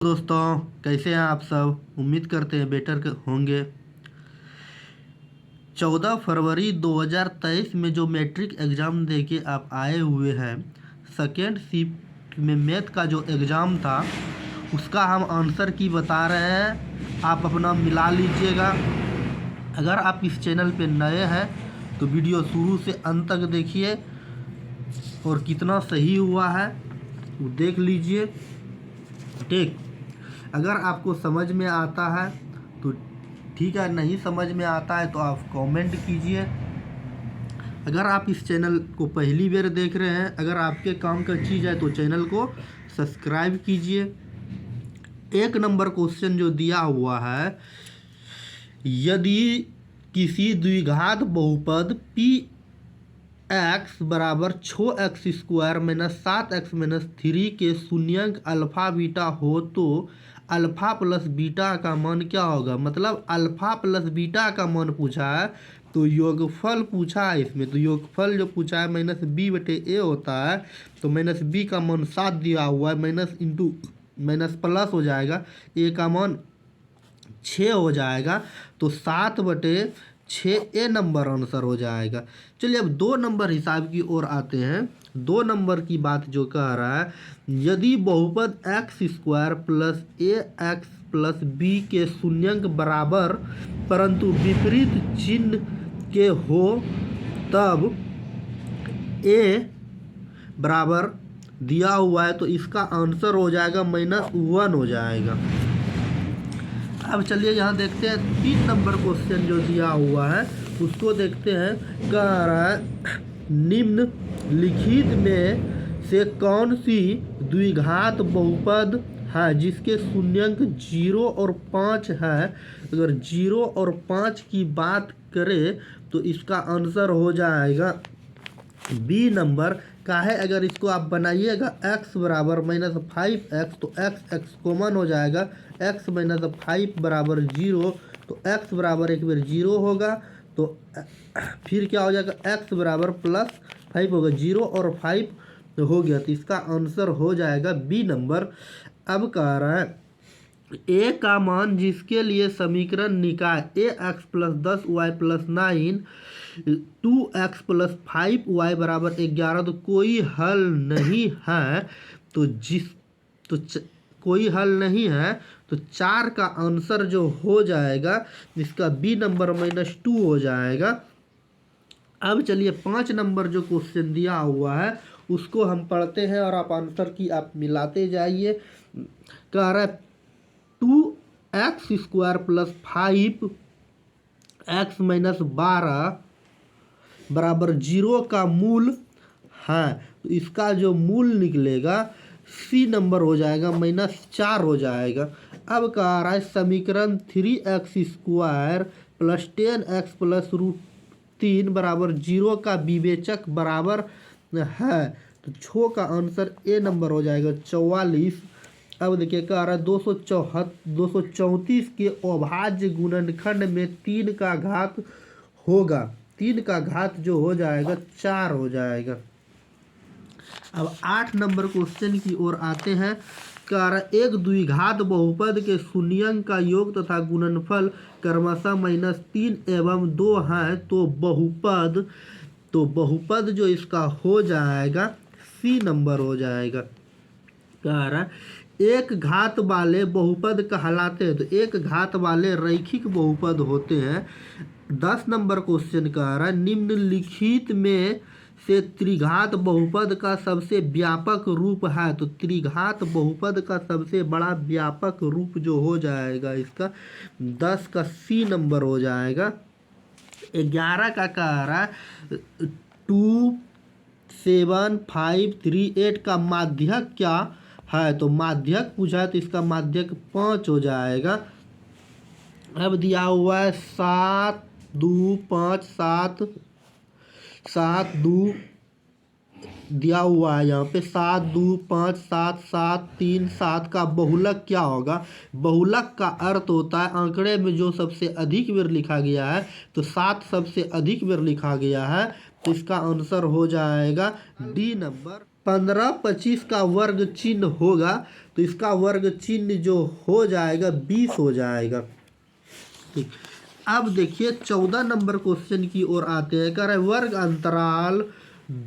दोस्तों, कैसे हैं आप सब। उम्मीद करते हैं बेटर होंगे। 14 फरवरी 2023 में जो मैट्रिक एग्ज़ाम देके आप आए हुए हैं, सेकेंड शिफ्ट में मैथ का जो एग्ज़ाम था उसका हम आंसर की बता रहे हैं। आप अपना मिला लीजिएगा। अगर आप इस चैनल पे नए हैं तो वीडियो शुरू से अंत तक देखिए और कितना सही हुआ है वो देख लीजिए। ठीक, अगर आपको समझ में आता है तो ठीक है, नहीं समझ में आता है तो आप कमेंट कीजिए। अगर आप इस चैनल को पहली बार देख रहे हैं, अगर आपके काम का चीज़ है तो चैनल को सब्सक्राइब कीजिए। 1 नंबर क्वेश्चन जो दिया हुआ है, यदि किसी द्विघात बहुपद पी एक्स बराबर 6x² माइनस 7x माइनस 3 के शून्यंक अल्फा बीटा हो तो अल्फा प्लस बीटा का मान क्या होगा। मतलब अल्फा प्लस बीटा का मान पूछा है तो योगफल पूछा है इसमें। तो योगफल जो पूछा है -b/a होता है, तो -b का मान 7 दिया हुआ है, माइनस इंटू माइनस प्लस हो जाएगा, a का मान 6 हो जाएगा, तो 7/6 नंबर आंसर हो जाएगा। चलिए अब 2 नंबर हिसाब की ओर आते हैं। 2 नंबर की बात जो कह रहा है, यदि बहुपद x² plus ax plus b के शून्यंक बराबर परंतु विपरीत चिन्ह के हो तब a बराबर दिया हुआ है, तो इसका आंसर हो जाएगा -1 हो जाएगा। अब चलिए यहाँ देखते हैं 3 नंबर क्वेश्चन जो दिया हुआ है उसको देखते हैं। कह रहा है निम्नलिखित में से कौन सी द्विघात बहुपद है जिसके शून्यंक 0 और 5 है। अगर 0 और 5 की बात करें तो इसका आंसर हो जाएगा बी नंबर का है। अगर इसको आप बनाइएगा x बराबर -5x तो x कॉमन हो जाएगा, x -5 बराबर 0, तो x बराबर एक बार 0 होगा, तो फिर क्या हो जाएगा x बराबर +5 होगा। 0 और 5 हो गया, तो इसका आंसर हो जाएगा बी नंबर। अब कह रहा है a का मान जिसके लिए समीकरण निकाय ax + 10y + 9 2x + 5y बराबर 11, तो कोई हल नहीं है, कोई हल नहीं है, तो 4 का आंसर जो हो जाएगा इसका बी नंबर -2 हो जाएगा। अब चलिए 5 नंबर जो क्वेश्चन दिया हुआ है उसको हम पढ़ते हैं और आप आंसर की आप मिलाते जाइए। कह रहा है 2x² + 5x - 12 बराबर 0 का मूल है, तो इसका जो मूल निकलेगा सी नंबर हो जाएगा, -4 हो जाएगा। अब कह रहा है समीकरण 3x² + 10x + √3 बराबर 0 का विवेचक बराबर है, तो 6 का आंसर ए नंबर हो जाएगा 44। अब देखिए कह रहा है 234 के अभाज्य गुणनखंड में 3 का घात होगा, 3 का घात जो हो जाएगा 4 हो जाएगा। अब 8 नंबर क्वेश्चन की ओर आते हैं। कह रहा है एक द्विघात बहुपद के शून्यंक का योग तथा गुणनफल क्रमशः -3 एवं 2 है, तो बहुपद जो इसका हो जाएगा सी नंबर हो जाएगा। कह रहा है एक घात वाले बहुपद कहलाते हैं, तो एक घात वाले रैखिक बहुपद होते हैं। 10 नंबर क्वेश्चन कह रहा है निम्नलिखित में से त्रिघात बहुपद का सबसे व्यापक रूप है, तो त्रिघात बहुपद का सबसे बड़ा व्यापक रूप जो हो जाएगा इसका 10 का सी नंबर हो जाएगा। 11 का कह रहा है 2 7 5 3 8 का माध्यक क्या है, तो माध्यक पूछा है तो इसका माध्यक 5 हो जाएगा। अब दिया हुआ है 7 2 5 7 7 2 दिया हुआ है यहाँ पे 7 2 5 7 7 3 7 का बहुलक क्या होगा। बहुलक का अर्थ होता है आंकड़े में जो सबसे अधिक बार लिखा गया है, तो 7 सबसे अधिक बार लिखा गया है, तो इसका आंसर हो जाएगा डी नंबर। 15 25 का वर्ग चिन्ह होगा तो इसका वर्ग चिन्ह जो हो जाएगा 20 हो जाएगा। ठीक, अब देखिए 14 नंबर क्वेश्चन की ओर आते हैं। कह रहे हैं वर्ग अंतराल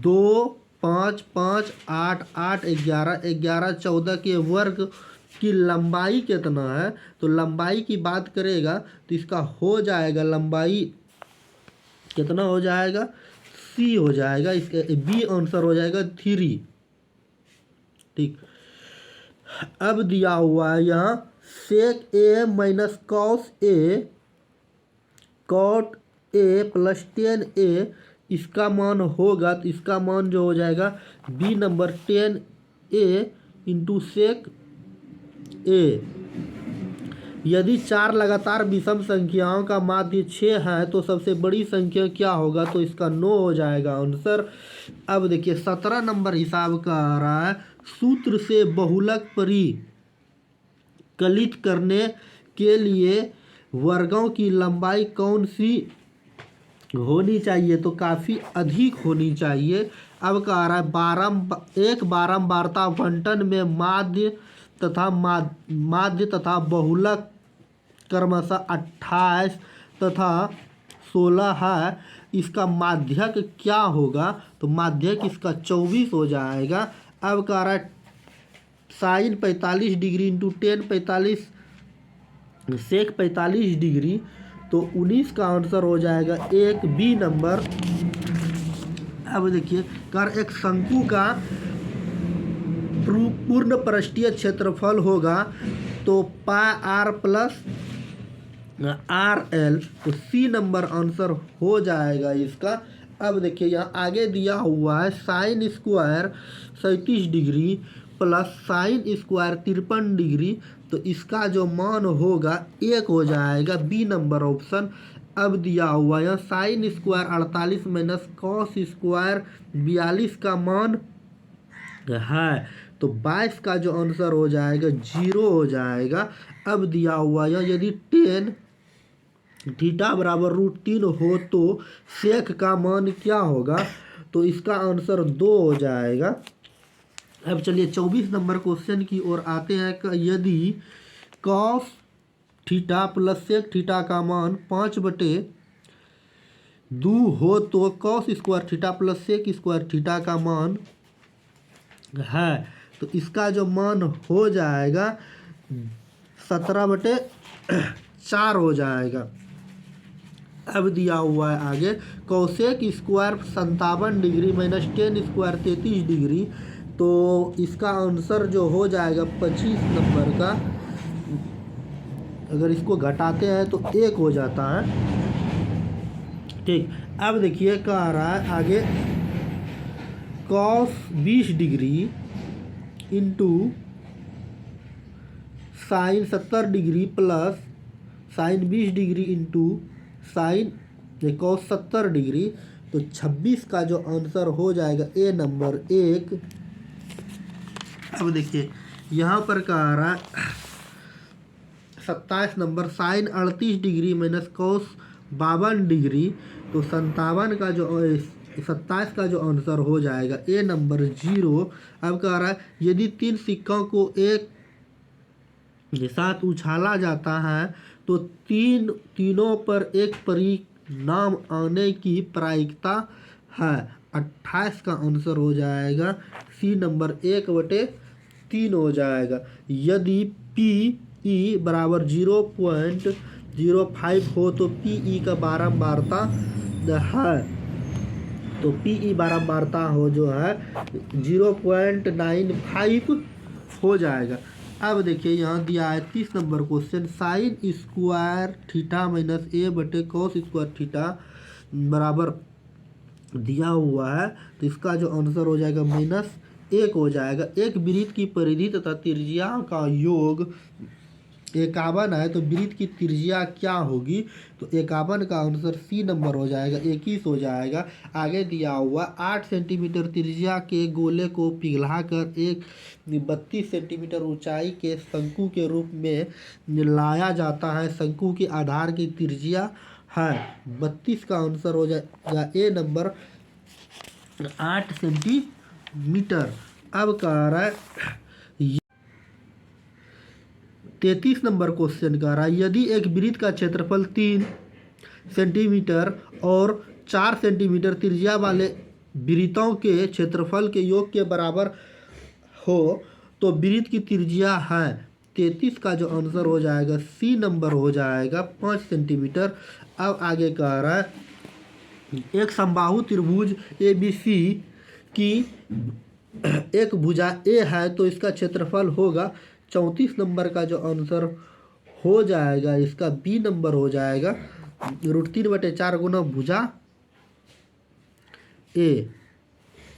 2 5 5 8 8 11 11 14 के वर्ग की लंबाई कितना है। तो लंबाई की बात करेगा तो इसका हो जाएगा लंबाई कितना हो जाएगा, सी हो जाएगा, इसका बी आंसर हो जाएगा 3। ठीक, अब दिया हुआ है यहाँ sec A minus cos A cot A plus ten A, इसका मान होगा तो इसका मान जो हो जाएगा B number 10 A into sec A. यदि 4 लगातार विषम संख्याओं का माध्य 6 है तो सबसे बड़ी संख्या क्या होगा, तो इसका 9 हो जाएगा आंसर। अब देखिए 17 नंबर हिसाब का आ रहा है सूत्र से बहुलक परिकलित करने के लिए वर्गों की लंबाई कौन सी होनी चाहिए, तो काफ़ी अधिक होनी चाहिए। अब कह रहा है एक बारंबारता आवंटन में माध्य तथा बहुलक क्रमशः 28 तथा 16 है, इसका माध्यक क्या होगा, तो माध्यक इसका 24 हो जाएगा। अब कह रहा है साइन 45 डिग्री इंटू 10 45 सेक 45 डिग्री, तो 19 का आंसर हो जाएगा एक बी नंबर। अब देखिए कर एक शंकु का पूर्ण पृष्ठीय क्षेत्रफल होगा तो पाई आर प्लस आर एल, तो सी नंबर आंसर हो जाएगा इसका। अब देखिए यहाँ आगे दिया हुआ है sine square 37 degree plus sine square 53 degree, तो इसका जो मान होगा 1 हो जाएगा, बी नंबर ऑप्शन। अब दिया हुआ है sine square 48 minus cos square 42 का मान है, तो 22 का जो आंसर हो जाएगा 0 हो जाएगा। अब दिया हुआ है यदि 10 थीटा बराबर √3 हो तो सेक का मान क्या होगा, तो इसका आंसर 2 हो जाएगा। अब चलिए 24 नंबर क्वेश्चन की ओर आते हैं। यदि cos theta plus sec theta का मान 5/2 हो तो cos square theta plus sec square theta का मान है, तो इसका जो मान हो जाएगा 17/4 हो जाएगा। अब दिया हुआ है आगे cosec square 57 degree minus 10 square 33 degree, तो इसका आंसर जो हो जाएगा 25 नंबर का, अगर इसको घटाते हैं तो 1 हो जाता है। ठीक, अब देखिए कह रहा है आगे cos 20 degree into sign 70 degree plus sign 20 degree into sine cos 70 degree, तो 26 का जो आंसर हो जाएगा ए नंबर 1। अब देखिए यहाँ पर कह रहा है 27 number sine 38 degree minus cos 52 degree, तो 57 का जो 27 का जो आंसर हो जाएगा ए नंबर 0। अब कह रहा है यदि 3 सिक्कों को एक साथ उछाला जाता है तो तीनों पर एक परिणाम आने की प्रायिकता है, 28 का आंसर हो जाएगा सी नंबर 1/3 हो जाएगा। यदि PE बराबर 0.05 हो तो PE का बारंबारता है, तो PE बारंबारता हो जो है 0.95 हो जाएगा। अब देखिए यहाँ दिया है 30 number question sine square theta minus A/cos square theta बराबर दिया हुआ है, तो इसका जो आंसर हो जाएगा -1 हो जाएगा। एक वृत्त की परिधि तथा त्रिज्या का योग 51 है, तो वृत्त की त्रिज्या क्या होगी, तो 51 का आंसर सी नंबर हो जाएगा 21 हो जाएगा। आगे दिया हुआ 8 सेंटीमीटर त्रिज्या के गोले को पिघलाकर एक 32 सेंटीमीटर ऊंचाई के शंकु के रूप में लाया जाता है। शंकु के आधार की त्रिज्या है 32 का आंसर हो जाएगा ए नंबर 8 सेंटीमीटर। मीटर। अब कह रहा है 33 नंबर क्वेश्चन कह रहा है यदि एक वृत्त का क्षेत्रफल 3 सेंटीमीटर और 4 सेंटीमीटर त्रिज्या वाले वृत्तों के क्षेत्रफल के योग के बराबर हो तो वृत्त की त्रिज्या है 33 का जो आंसर हो जाएगा सी नंबर हो जाएगा 5 सेंटीमीटर। अब आगे कह रहा है एक समबाहु त्रिभुज ए बी सी की एक भुजा ए है तो इसका क्षेत्रफल होगा 34 नंबर का जो आंसर हो जाएगा इसका बी नंबर हो जाएगा √3/4 गुना भुजा ए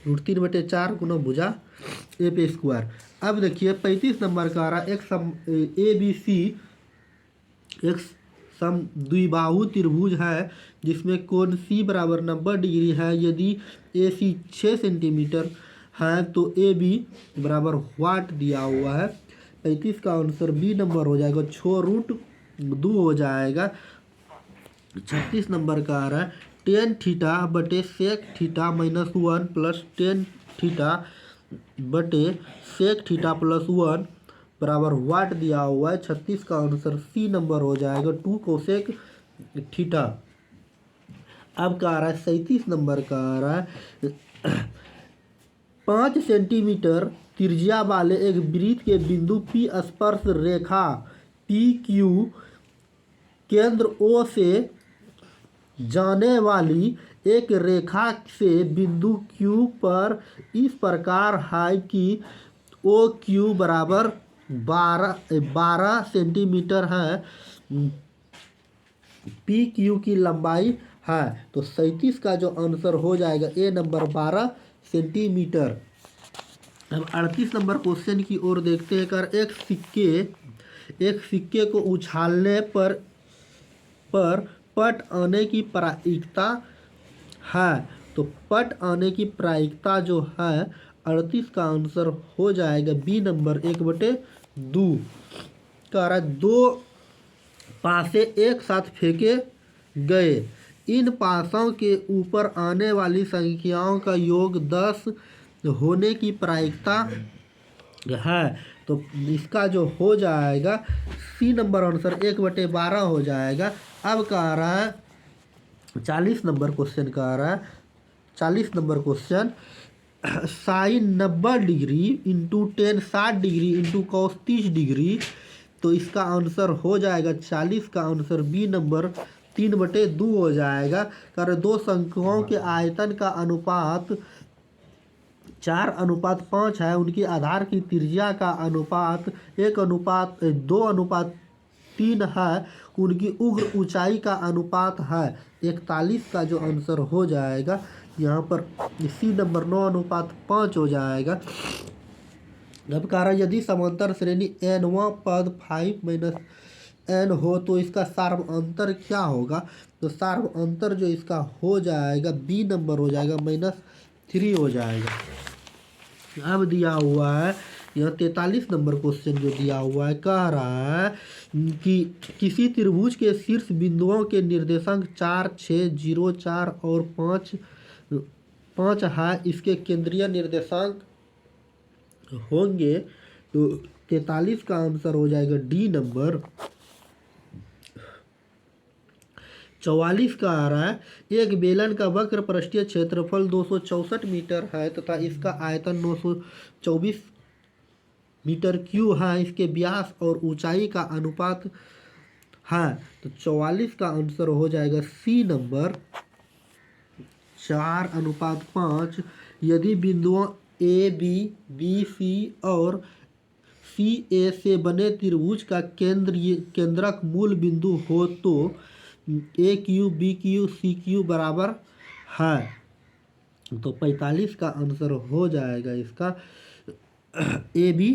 √3/4 गुना भुजा ए पे स्क्वायर। अब देखिए 35 नंबर का आ रहा एक ए बी सी एक सम द्विबाहु त्रिभुज है जिसमें कोण सी बराबर 90 डिग्री है यदि ए सी 6 सेंटीमीटर है तो ए बी बराबर वाट दिया हुआ है 35 का आंसर बी नंबर हो जाएगा 6√2 हो जाएगा। 36 नंबर का आ रहा है tan थीटा बटे sec theta -1 plus tan theta बटे sec थीटा +1 बराबर वाट दिया हुआ है 36 का आंसर सी नंबर हो जाएगा 2 कोसेक थीटा। अब का आ रहा है 37 नंबर का आ रहा है 5 सेंटीमीटर त्रिज्या वाले एक वृत्त के बिंदु P स्पर्श रेखा PQ केंद्र O से जाने वाली एक रेखा से बिंदु Q पर इस प्रकार है कि OQ बराबर 12 सेंटीमीटर है PQ की लंबाई है तो 37 का जो आंसर हो जाएगा ए नंबर 12 सेंटीमीटर। अब 38 नंबर क्वेश्चन की ओर देखते हैं कर एक सिक्के को उछालने पर पट आने की प्रायिकता है तो पट आने की प्रायिकता जो है 38 का आंसर हो जाएगा बी नंबर 1/2। कह रहा है 2 पासे एक साथ फेंके गए इन पासों के ऊपर आने वाली संख्याओं का योग 10 होने की प्रायिकता है तो इसका जो हो जाएगा सी नंबर आंसर 1/12 हो जाएगा। अब कह रहा है 40 नंबर क्वेश्चन कह रहा है 40 number question sign 90 degree into ten 60 degree into cos 30 degree तो इसका आंसर हो जाएगा 40 का आंसर बी नंबर 3/2 हो जाएगा। कारण दो संख्याओं के आयतन का अनुपात 4:5 है उनकी आधार की त्रिज्या का अनुपात 2:3 है उनकी उग्र ऊंचाई का अनुपात है 41 का जो आंसर हो जाएगा यहाँ पर सी नंबर 9:5 हो जाएगा। अब कह रहा है यदि समांतर श्रेणी nवां पद 5 - n हो तो इसका सार्वअंतर क्या होगा तो सार्वअंतर जो इसका हो जाएगा बी नंबर हो जाएगा -3 हो जाएगा। अब दिया हुआ है यह 43 नंबर क्वेश्चन जो दिया हुआ है कह रहा है कि किसी त्रिभुज के शीर्ष बिंदुओं के निर्देशांक 4, 6, 0, 4 और 5 है इसके केंद्रीय निर्देशांक होंगे तो 43 का आंसर हो जाएगा डी नंबर। 44 का आ रहा है एक बेलन का वक्र पृष्ठीय क्षेत्रफल 264 मीटर है तथा इसका आयतन 924 मीटर क्यू है इसके व्यास और ऊंचाई का अनुपात है तो 44 का आंसर हो जाएगा सी नंबर 4:5। यदि बिंदुओं ए बी बी सी और सी ए से बने त्रिभुज का केंद्रक मूल बिंदु हो तो A Q B Q C Q बराबर है तो 45 का आंसर हो जाएगा इसका ए बी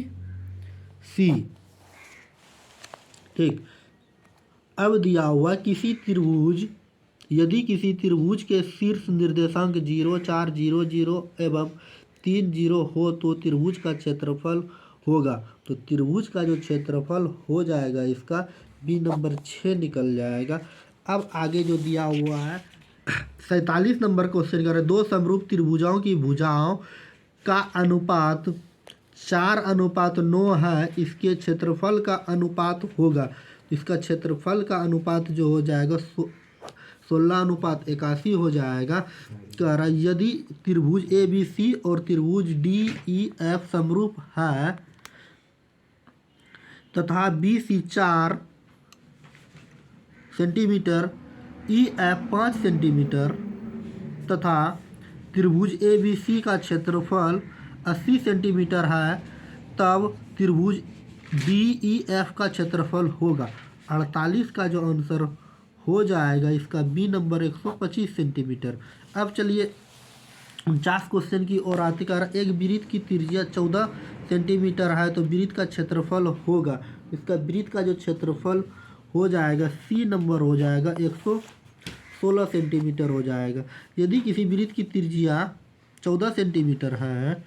सी। ठीक। अब दिया हुआ यदि किसी त्रिभुज के शीर्ष निर्देशांक 0, 4, 0, 0 एवं 3, 0 हो तो त्रिभुज का क्षेत्रफल होगा तो त्रिभुज का जो क्षेत्रफल हो जाएगा इसका बी नंबर 6 निकल जाएगा। अब आगे जो दिया हुआ है 47 नंबर क्वेश्चन कर रहे दो समरूप त्रिभुजों की भुजाओं का अनुपात 4:9 है, इसके क्षेत्रफल का अनुपात होगा। इसका क्षेत्रफल का अनुपात जो हो जाएगा 16:81 हो जाएगा। कह रहा है यदि त्रिभुज ए बी सी और त्रिभुज डी ई एफ समरूप है तथा B C 4 centimetre E F 5 centimetre तथा त्रिभुज ए बी सी का क्षेत्रफल 80 सेंटीमीटर है, तब त्रिभुज डी ई एफ का क्षेत्रफल होगा 48 का जो आंसर हो जाएगा इसका बी नंबर 125 सेंटीमीटर। अब चलिए 49 क्वेश्चन की ओर आते कर एक वृत्त की त्रिज्या 14 सेंटीमीटर है तो वृत्त का क्षेत्रफल होगा। इसका वृत्त का जो क्षेत्रफल हो जाएगा सी नंबर हो जाएगा 116 सेंटीमीटर हो जाएगा। यदि किसी वृत्त की त्रिज्या 14 सेंटीमीटर है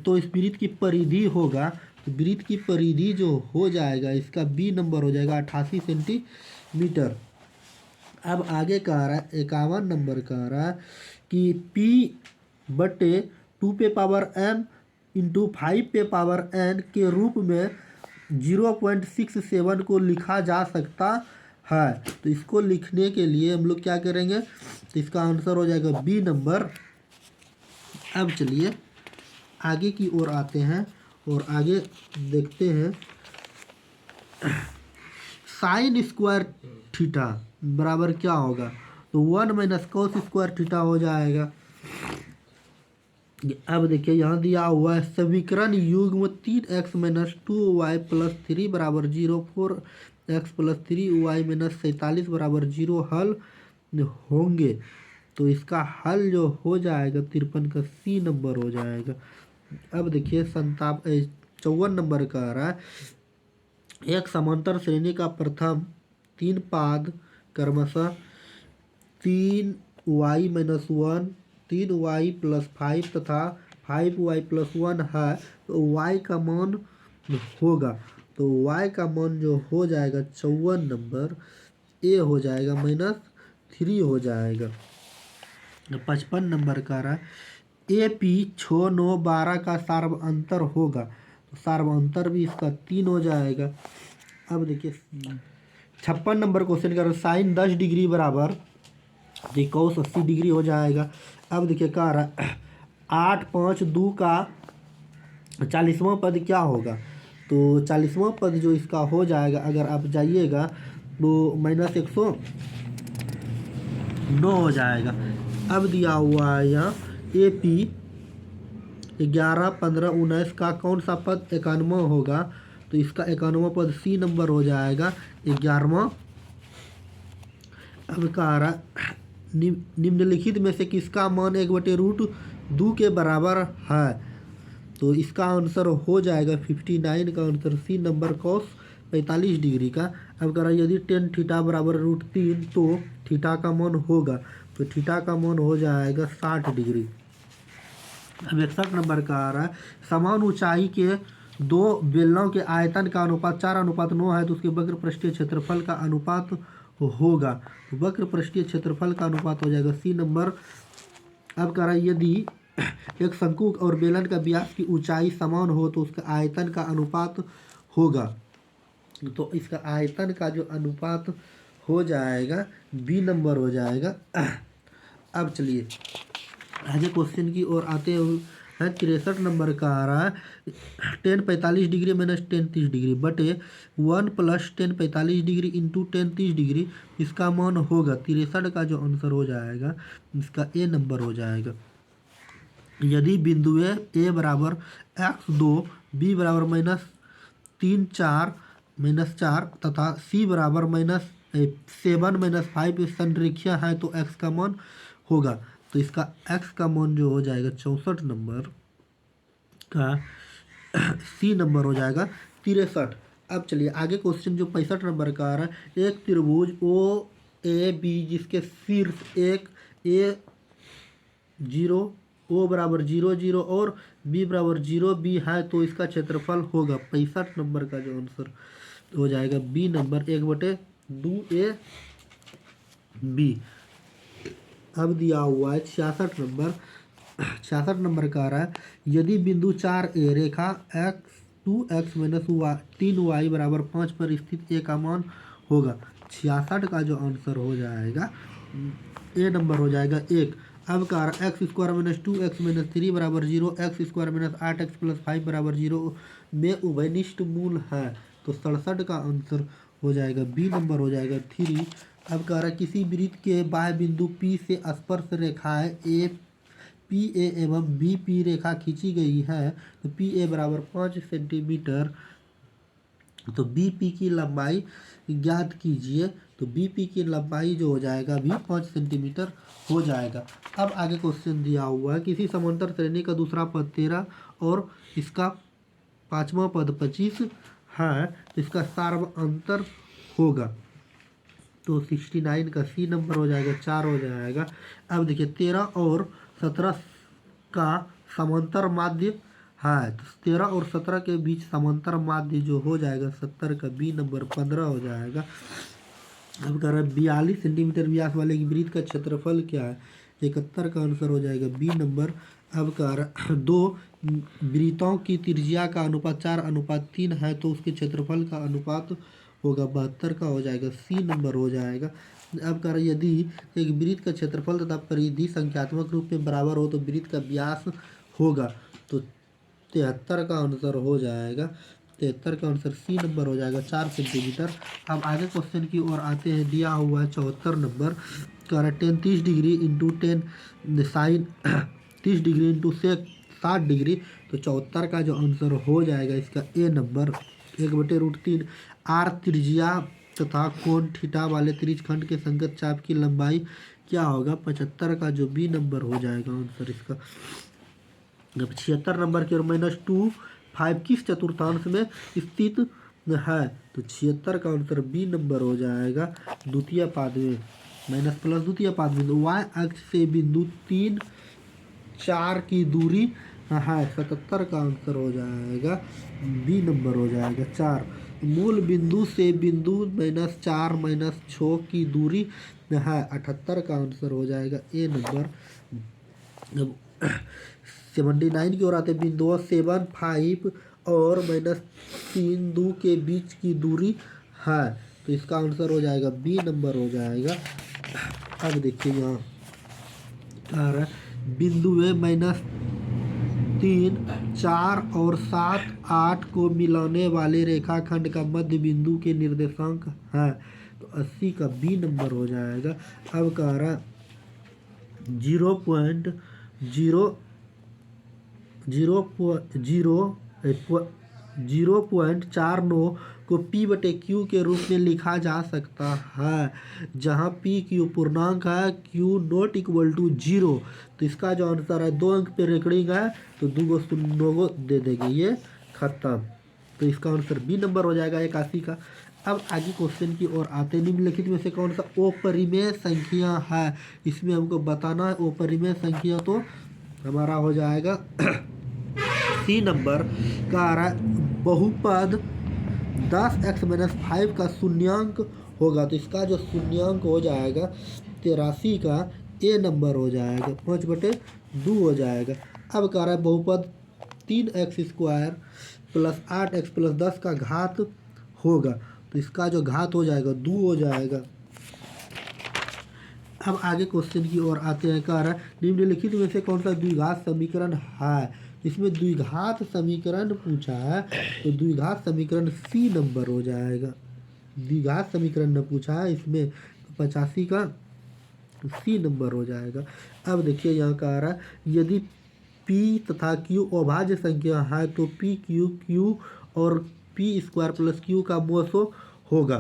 तो इस वृत्त की परिधि होगा, तो वृत्त की परिधि जो हो जाएगा इसका बी नंबर हो जाएगा 88 सेंटीमीटर। अब आगे कह रहा है 51 नंबर कह रहा है कि P बटे 2 पे पावर m इंटू 5 पे पावर n के रूप में 0.67 को लिखा जा सकता है। तो इसको लिखने के लिए हम लोग क्या करेंगे, तो इसका आंसर हो जाएगा बी नंबर। अब चलिए आगे की ओर आते हैं और आगे देखते हैं साइन स्क्वायर थीटा बराबर क्या होगा, तो 1 माइनस कोस स्क्वायर थीटा हो जाएगा। अब देखिए यहाँ दिया हुआ है समीकरण युग्म 3x माइनस 2y प्लस 3 बराबर 0, 4x प्लस 3y माइनस 47 बराबर 0 हल होंगे। तो इसका हल जो हो जाएगा 53 का सी नंबर हो जाएगा। अब देखिए 54 नंबर का आ रहा है एक समांतर श्रेणी का प्रथम 3 पाद क्रमशः 3y माइनस 1, 3y प्लस 5 तथा 5y प्लस 1 है, तो y का मान होगा। तो y का मान जो हो जाएगा 54 नंबर ए हो जाएगा -3 हो जाएगा। 55 नंबर का रहा ए पी 6, 9, 12 का सार्वअंतर होगा, तो सार्वअंतर भी इसका 3 हो जाएगा। अब देखिए 56 नंबर क्वेश्चन का साइन 10 डिग्री बराबर cos 80 डिग्री हो जाएगा। अब देखिए क्या रहा है 8, 5, 2 का 40वां पद क्या होगा, तो 40वां पद जो इसका हो जाएगा अगर आप जाइएगा तो -109 हो जाएगा। अब दिया हुआ है यहाँ ए पी 11, 15, 19 का कौन सा पद 91 होगा, तो इसका 91वां पद सी नंबर हो जाएगा 11वां। अब कह रहा निम्नलिखित में से किसका मान 1/√2 के बराबर है, तो इसका आंसर हो जाएगा 59 का answer C number cos 45 degree का। अब कह रहा है यदि tan थीटा बराबर √3 तो थीटा का मान होगा, तो थीटा का मान हो जाएगा 60 डिग्री। अब 61 नंबर का आ रहा है समान ऊंचाई के दो बेलनों के आयतन का अनुपात 4:9 है, तो उसके वक्र पृष्ठीय क्षेत्रफल का अनुपात होगा। वक्र पृष्ठीय क्षेत्रफल का अनुपात हो जाएगा सी नंबर। अब कह रहा है यदि एक शंकु और बेलन का व्यास की ऊंचाई समान हो तो उसका आयतन का अनुपात होगा, तो इसका आयतन का जो अनुपात हो जाएगा बी नंबर हो जाएगा। अब चलिए आगे क्वेश्चन की ओर आते हैं। 63 नंबर का आ रहा है tan 45 degree minus tan 30 degree बटे 1 plus tan 45 degree into tan 30 degree, इसका मान होगा 63 का जो आंसर हो जाएगा इसका ए नंबर हो जाएगा। यदि बिंदु ए बराबर x2, बी बराबर -3, 4 तथा सी बराबर -7, -5 संरेखीय है तो x का मान होगा, तो इसका x का मान जो हो जाएगा 64 नंबर का सी नंबर हो जाएगा 63। अब चलिए आगे क्वेश्चन जो 65 नंबर का आ रहा है एक त्रिभुज ओ ए बी जिसके शीर्ष एक ए 0, ओ बराबर 0, 0 और बी बराबर 0 बी है, तो इसका क्षेत्रफल होगा 65 नंबर का जो आंसर हो जाएगा बी नंबर 1/2 ए बी। अब दिया हुआ है 66 नंबर 66 नंबर का आ रहा है, यदि बिंदु 4A रेखा x 2x माइनस 3y बराबर 5 पर स्थित ए का मान होगा। 66 का जो आंसर हो जाएगा ए नंबर हो जाएगा 1। अब का x square minus 2x minus 3 बराबर 0, x square minus 8x plus 5 बराबर 0 में उभयनिष्ठ मूल है। तो 67 का आंसर हो जाएगा बी नंबर हो जाएगा 3। अब कह रहा है किसी वृत्त के बाह्य बिंदु P से स्पर्श रेखाएं ए पी ए एवं बी पी रेखा खींची गई है। तो पी ए बराबर 5 सेंटीमीटर, तो बी पी की लंबाई ज्ञात कीजिए। तो बी पी की लंबाई जो हो जाएगा भी 5 सेंटीमीटर हो जाएगा। अब आगे क्वेश्चन दिया हुआ है, किसी समांतर श्रेणी का दूसरा पद 13 और इसका पांचवा पद 25 है, तो इसका सार्वअंतर होगा। तो 69 का सी नंबर हो जाएगा 4 हो जाएगा। अब देखिए 13 और 17 का समांतर माध्य है, तो 13 और 17 के बीच समांतर माध्य जो हो जाएगा 70 का बी नंबर 15 हो जाएगा। अब कह रहा है 42 सेंटीमीटर व्यास वाले की वृत्त का क्षेत्रफल क्या है, 71 का आंसर हो जाएगा बी नंबर। अब कह रहा दो वृत्तों की त्रिज्या का अनुपात 4:3 है, तो उसके क्षेत्रफल का अनुपात होगा 72 का हो जाएगा, सी नंबर हो जाएगा। अब कह रहा यदि एक वृत्त का क्षेत्रफल तथा परिधि संख्यात्मक रूप में बराबर हो तो वृत्त का व्यास होगा। तो 73 का आंसर हो जाएगा, 73 का आंसर सी नंबर हो जाएगा 4 सेंटीमीटर। अब आगे क्वेश्चन की ओर आते हैं, दिया हुआ है 74 नंबर। कह रहा 30 degree into 10 sine 30 degree into से 60 डिग्री, तो 74 का जो आंसर हो जाएगा इसका ए नंबर 1/√3। आर त्रिज्या तथा कोण थीटा वाले त्रिज्यखंड के संगत चाप की लंबाई क्या होगा, 75 का जो बी नंबर हो जाएगा आंसर इसका। अब 76 नंबर की ओर -2 5 किस चतुर्थांश में स्थित है, तो 76 का आंसर बी नंबर हो जाएगा द्वितीय पाद में, माइनस प्लस द्वितीय पाद में। वाई अक्ष से बिंदु 3 4 की दूरी है, 77 का आंसर हो जाएगा बी नंबर हो जाएगा 4। मूल बिंदु से बिंदु -4 -6 की दूरी है, 78 का आंसर हो जाएगा ए नंबर। 79 की ओर आते बिंदुओं 7 5 और -3 2 के बीच की दूरी है, तो इसका आंसर हो जाएगा बी नंबर हो जाएगा। अब देखिए यहाँ आ रहा है बिंदु -3 4 और 7 8 को मिलाने वाले रेखाखंड का मध्य बिंदु के निर्देशांक है, तो 80 का बी नंबर हो जाएगा। अब कह रहा 0.49 को P/Q के रूप में लिखा जा सकता है, जहाँ P/Q पूर्णांक है, Q नॉट इक्वल टू 0। तो इसका जो आंसर है 2 अंक पे रेकर्डिंग है, तो 2 शून्य दे देंगे, ये खत्म। तो इसका आंसर बी नंबर हो जाएगा 81 का। अब आगे क्वेश्चन की ओर आते, निम्नलिखित में से कौन सा अपरिमेय संख्या है, इसमें हमको बताना है अपरिमेय संख्या, तो हमारा हो जाएगा सी नंबर का आ रहा है बहुपद 10x - 5 का शून्यांक होगा, तो इसका जो शून्यांक हो जाएगा 83 का ए नंबर हो जाएगा, 5/2 हो जाएगा। अब कह रहा है बहुपद 3x² + 8x + 10 का घात होगा, तो इसका जो घात हो जाएगा 2 हो जाएगा। अब आगे क्वेश्चन की ओर आते हैं, कह रहा है निम्नलिखित में से कौन सा द्विघात समीकरण है, इसमें द्विघात समीकरण पूछा है, तो द्विघात समीकरण सी नंबर हो जाएगा। द्विघात समीकरण न पूछा है इसमें, तो 85 का सी नंबर हो जाएगा। अब देखिए यहाँ कह रहा है यदि P तथा Q अभाज्य संख्या है, तो Q और P² + Q का मोसो होगा,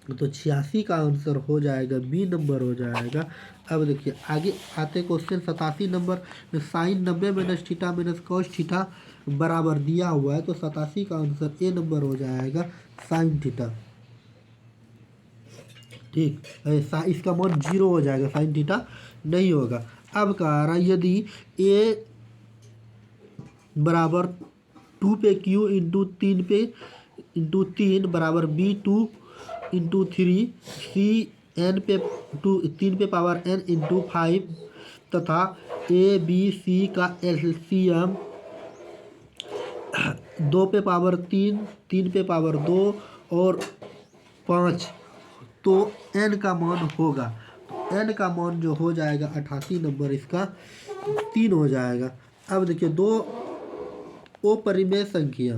तो 86 का आंसर हो जाएगा बी नंबर हो जाएगा। अब देखिए आगे आते क्वेश्चन 87 नंबर में साइन 90 - थीटा - कॉस थीटा बराबर दिया हुआ है, तो 87 का आंसर ए नंबर हो जाएगा साइन थीटा। ठीक, इसका मान 0 हो जाएगा, साइन थीटा नहीं होगा। अब कह रहा यदि ए बराबर 2 पे Q इंटू 3 बराबर B2 इंटू 3 C n पे 3 पे पावर n इंटू 5 तथा ए बी सी का एलसीएम 2 पे पावर 3, 3 पे पावर 2 और 5, तो n का मान होगा। तो n का मान जो हो जाएगा 88 नंबर इसका 3 हो जाएगा। अब देखिए दो अपरिमेय संख्या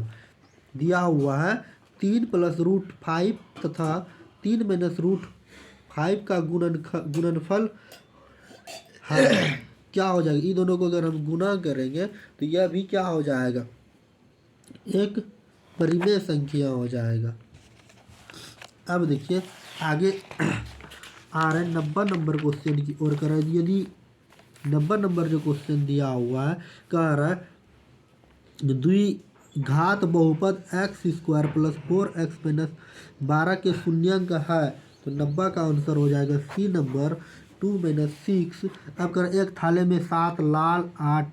दिया हुआ है 3 + √5 तथा 3 - √5 का गुणनफल है। क्या हो जाएगा, इन दोनों को अगर हम गुना करेंगे तो यह भी क्या हो जाएगा, एक परिमेय संख्या हो जाएगा। अब देखिए आगे आ रहे 90 नंबर क्वेश्चन की ओर कर रहे हैं। यदि 90 नंबर जो क्वेश्चन दिया हुआ है, कह रहा है द्विघात बहुपद x² + 4x - 12 के शून्यांक है, तो 90 का आंसर हो जाएगा सी नंबर 2 - 6। अब कर एक थाले में 7 लाल, 8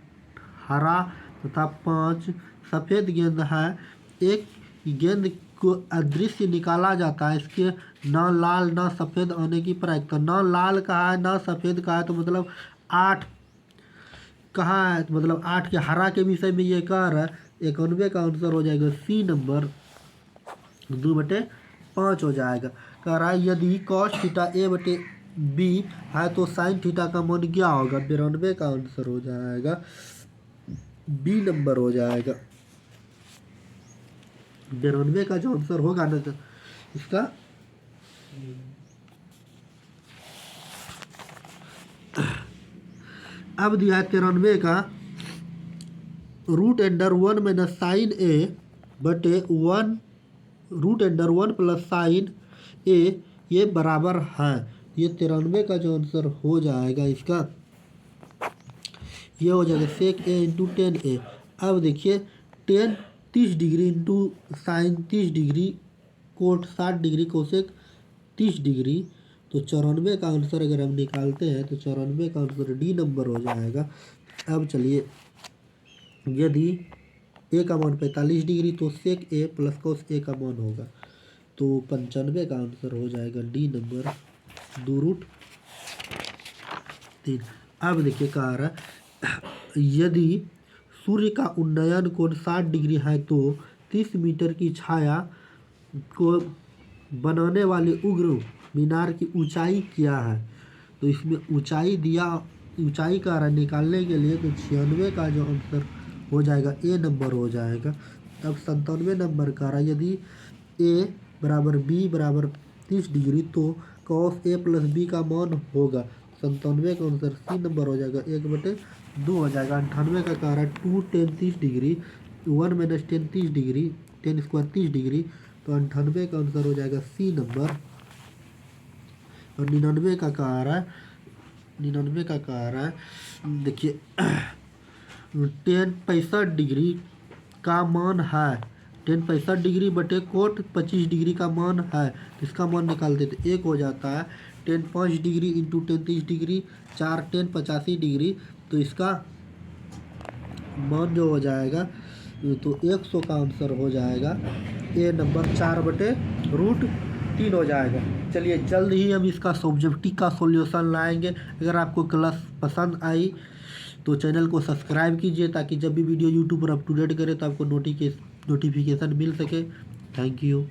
हरा तथा 5 सफ़ेद गेंद है। एक गेंद को अदृश्य निकाला जाता है, इसके न लाल न सफ़ेद आने की प्रायिकता। न लाल का है न सफ़ेद का है, तो मतलब 8 कहाँ है, तो मतलब 8 के हरा के विषय में ये कह रहा है। 91 का आंसर हो जाएगा सी नंबर 2/5 हो जाएगा। कह रहा है यदि cos थीटा a/b है तो sin थीटा का मान क्या होगा। 92 का आंसर हो जाएगा बी नंबर हो जाएगा। 92 का जो आंसर होगा ना तो इसका अब दिया है 93 का √(1 - sin a बटे 1 √(1 + sin a) ये बराबर है। ये 93 का जो आंसर हो जाएगा इसका ये हो जाएगा sec a × tan a। अब देखिए tan 30 degree into sine 30 degree, cot 60 degree, cosec 30 degree, तो 94 का आंसर अगर हम निकालते हैं तो 94 का आंसर डी नंबर हो जाएगा। अब चलिए यदि ए का मान 45 डिग्री तो सेक ए प्लस कोस ए का मान होगा, तो 95 का आंसर हो जाएगा डी नंबर 2√3। अब देखिए कह रहा है यदि सूर्य का उन्नयन कोण 60 डिग्री है तो 30 मीटर की छाया को बनाने वाले उग्र मीनार की ऊंचाई क्या है। तो इसमें ऊंचाई का निकालने के लिए तो 96 का जो आंसर हो जाएगा ए नंबर हो जाएगा। अब 97 नंबर का रहा यदि ए बराबर बी बराबर 30 डिग्री तो cos a + b का मान होगा। 97 का आंसर सी नंबर हो जाएगा 1/2 हो जाएगा। 98 का कह रहा है 2 tan 30 degree 1 - tan 30 degree, tan² 30 degree, तो 98 का आंसर हो जाएगा सी नंबर। और 99 का कह रहा है देखिए tan 65 डिग्री का मान है, tan 65 डिग्री बटे कोट 25 डिग्री का मान है, इसका मान निकालते तो 1 हो जाता है। tan 5 degree into tan 30 degree 4 tan 85 degree, तो इसका मान जो हो जाएगा तो 100 का आंसर हो जाएगा ए नंबर 4/√3 हो जाएगा। चलिए जल्द ही हम इसका सब्जेक्टिव का सॉल्यूशन लाएंगे। अगर आपको क्लास पसंद आई तो चैनल को सब्सक्राइब कीजिए ताकि जब भी वीडियो यूट्यूब पर अप टू डेट करें तो आपको नोटिफिकेशन मिल सके। Thank you.